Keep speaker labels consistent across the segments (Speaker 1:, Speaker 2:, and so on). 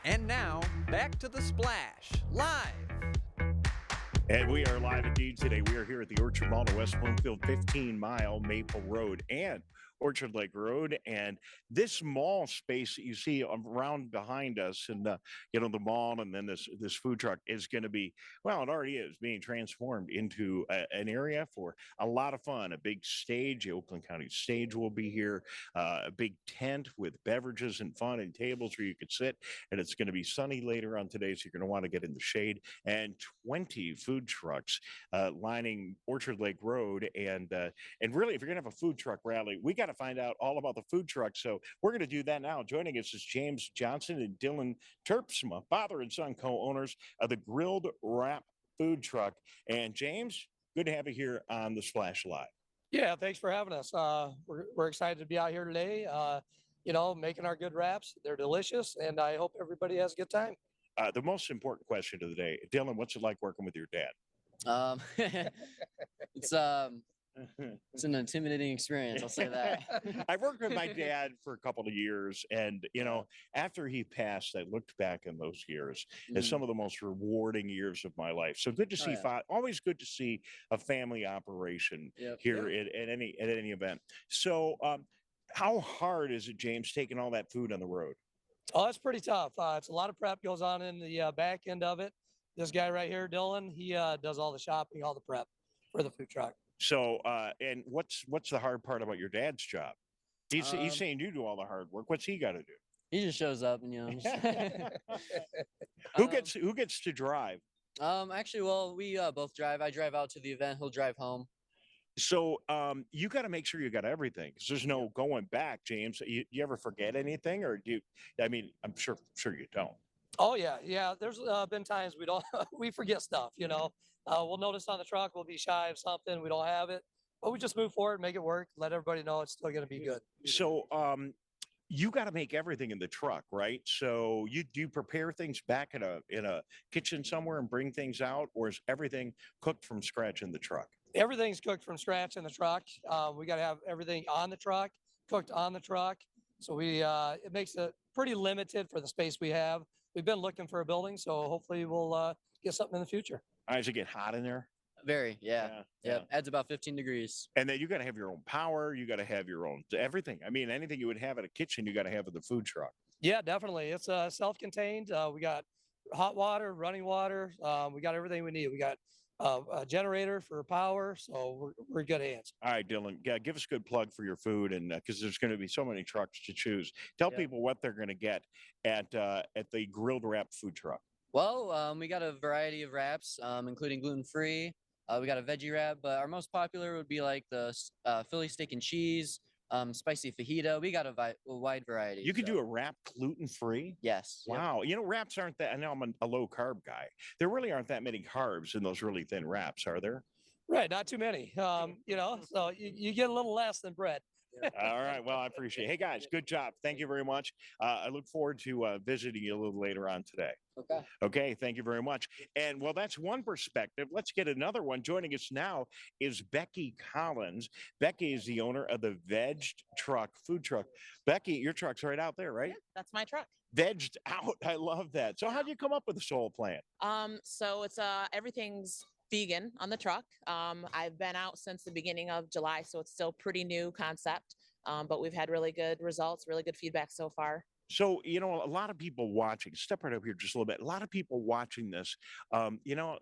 Speaker 1: And now, back to the Splash, live.
Speaker 2: And we are live indeed today. We are here at the Orchard Mall in West Bloomfield, 15-mile Maple Road and Orchard Lake Road. And this mall space that you see around behind us and, the mall and then this food truck is going to be, well, it already is being transformed into an area for a lot of fun. A big stage, the Oakland County stage will be here, a big tent with beverages and fun and tables where you could sit. And it's going to be sunny later on today, so you're going to want to get in the shade. And 20 food trucks lining Orchard Lake Road. And really, if you're going to have a food truck rally, we got to find out all about the food truck. So we're going to do that now. Joining us is James Johnston and Dylan Terpsma, father and son co-owners of the Grilled Wrap Food Truck. And James, good to have you here on the Splash Live.
Speaker 3: Yeah, thanks for having us. We're excited to be out here today. Making our good wraps. They're delicious, and I hope everybody has a good time.
Speaker 2: The most important question of the day, Dylan, what's it like working with your dad?
Speaker 4: It's it's an intimidating experience, I'll say that.
Speaker 2: I've worked with my dad for a couple of years, and after he passed, I looked back in those years as some of the most rewarding years of my life. So good to see, always good to see a family operation here at any event. So how hard is it, James, taking all that food on the road?
Speaker 3: Oh, that's pretty tough. It's a lot of prep goes on in the back end of it. This guy right here, Dylan, he does all the shopping, all the prep for the food truck.
Speaker 2: So, and what's the hard part about your dad's job? He's saying you do all the hard work. What's he got to do?
Speaker 4: He just shows up and
Speaker 2: who gets to drive?
Speaker 4: Actually, well, we both drive. I drive out to the event. He'll drive home.
Speaker 2: So you got to make sure you got everything, because there's no going back, James. You ever forget anything, or do you? I mean, I'm sure you don't.
Speaker 3: Oh yeah. There's been times we forget stuff. We'll notice on the truck we'll be shy of something, we don't have it, but we just move forward, make it work, let everybody know it's still going to be good.
Speaker 2: So you got to make everything in the truck, right? So do you prepare things back in a kitchen somewhere and bring things out, or is everything cooked from scratch in the truck?
Speaker 3: Everything's cooked from scratch in the truck. We got to have everything on the truck, cooked on the truck. So it makes it pretty limited for the space we have. We've been looking for a building, so hopefully we'll get something in the future.
Speaker 2: Does it get hot in there?
Speaker 4: Very, yeah. Adds about 15 degrees.
Speaker 2: And then you got to have your own power. You got to have your own everything. I mean, anything you would have at a kitchen, you got to have at the food truck.
Speaker 3: Yeah, definitely. It's self-contained. We got hot water, running water. We got everything we need. We got a generator for power, so we're in good hands.
Speaker 2: All right, Dylan, give us a good plug for your food, and because there's going to be so many trucks to choose. Tell people what they're going to get at the Grilled Wrap Food Truck.
Speaker 4: Well, we got a variety of wraps, including gluten-free. We got a veggie wrap, but our most popular would be like the Philly steak and cheese, spicy fajita. We got a wide variety.
Speaker 2: You could do a wrap gluten-free?
Speaker 4: Yes.
Speaker 2: Wow. Wraps aren't that, I know I'm a low-carb guy. There really aren't that many carbs in those really thin wraps, are there?
Speaker 3: Right, not too many. So you get a little less than bread.
Speaker 2: All right. Well, I appreciate it. Hey, guys, good job. Thank you very much. I look forward to visiting you a little later on today. Okay. Thank you very much. And well, that's one perspective. Let's get another one. Joining us now is Becky Collins. Becky is the owner of the Vegdged Truck food truck. Becky, your truck's right out there, right?
Speaker 5: Yeah, that's my truck.
Speaker 2: Vegdged Out. I love that. So how'd you come up with this whole plan?
Speaker 5: So it's everything's vegan on the truck. I've been out since the beginning of July, so it's still pretty new concept. But we've had really good results, really good feedback so far.
Speaker 2: So, a lot of people watching, step right up here just a little bit. A lot of people watching this,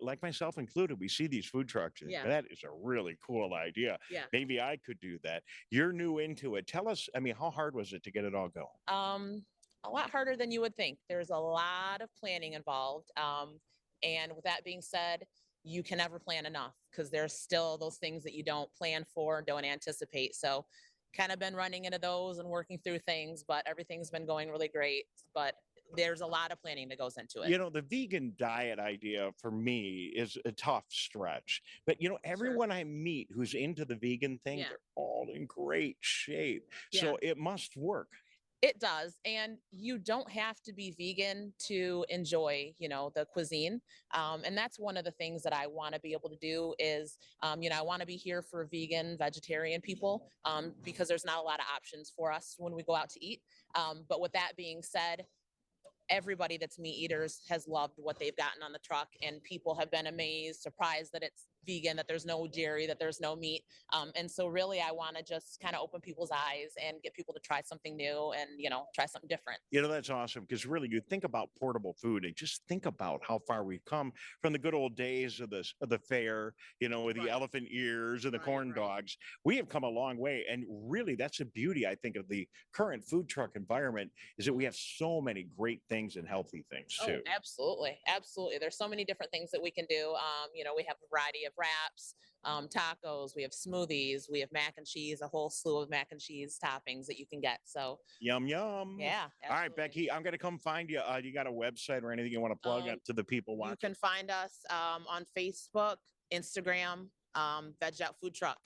Speaker 2: like myself included, we see these food trucks.
Speaker 5: Yeah.
Speaker 2: That is a really cool idea.
Speaker 5: Yeah.
Speaker 2: Maybe I could do that. You're new into it. Tell us, how hard was it to get it all going?
Speaker 5: A lot harder than you would think. There's a lot of planning involved. And with that being said, you can never plan enough, because there's still those things that you don't plan for, don't anticipate. So kind of been running into those and working through things, but everything's been going really great. But there's a lot of planning that goes into it.
Speaker 2: The vegan diet idea for me is a tough stretch. But, everyone I meet who's into the vegan thing, they're all in great shape. Yeah. So it must work.
Speaker 5: It does. And you don't have to be vegan to enjoy, the cuisine. And that's one of the things that I want to be able to do is, I want to be here for vegan, vegetarian people, because there's not a lot of options for us when we go out to eat. But with that being said, everybody that's meat eaters has loved what they've gotten on the truck, and people have been amazed, surprised that it's vegan, that there's no dairy, that there's no meat. And so really I want to just kind of open people's eyes and get people to try something new and, try something different.
Speaker 2: That's awesome, because really you think about portable food and just think about how far we've come from the good old days of the fair, with the
Speaker 5: Right.
Speaker 2: elephant ears and the
Speaker 5: Right,
Speaker 2: corn
Speaker 5: right.
Speaker 2: dogs. We have come a long way, and really that's the beauty, I think, of the current food truck environment, is that we have so many great things and healthy things too.
Speaker 5: Oh, absolutely. Absolutely. There's so many different things that we can do. We have a variety of wraps, tacos, we have smoothies, we have mac and cheese, a whole slew of mac and cheese toppings that you can get. So
Speaker 2: Yum, yum.
Speaker 5: yeah.
Speaker 2: All right,
Speaker 5: absolutely.
Speaker 2: Becky, I'm going to come find you. You got a website or anything you want to plug
Speaker 5: Um,
Speaker 2: up to the people
Speaker 5: You
Speaker 2: watching?
Speaker 5: can find us on Facebook, Instagram, Vegdged Out Food Truck.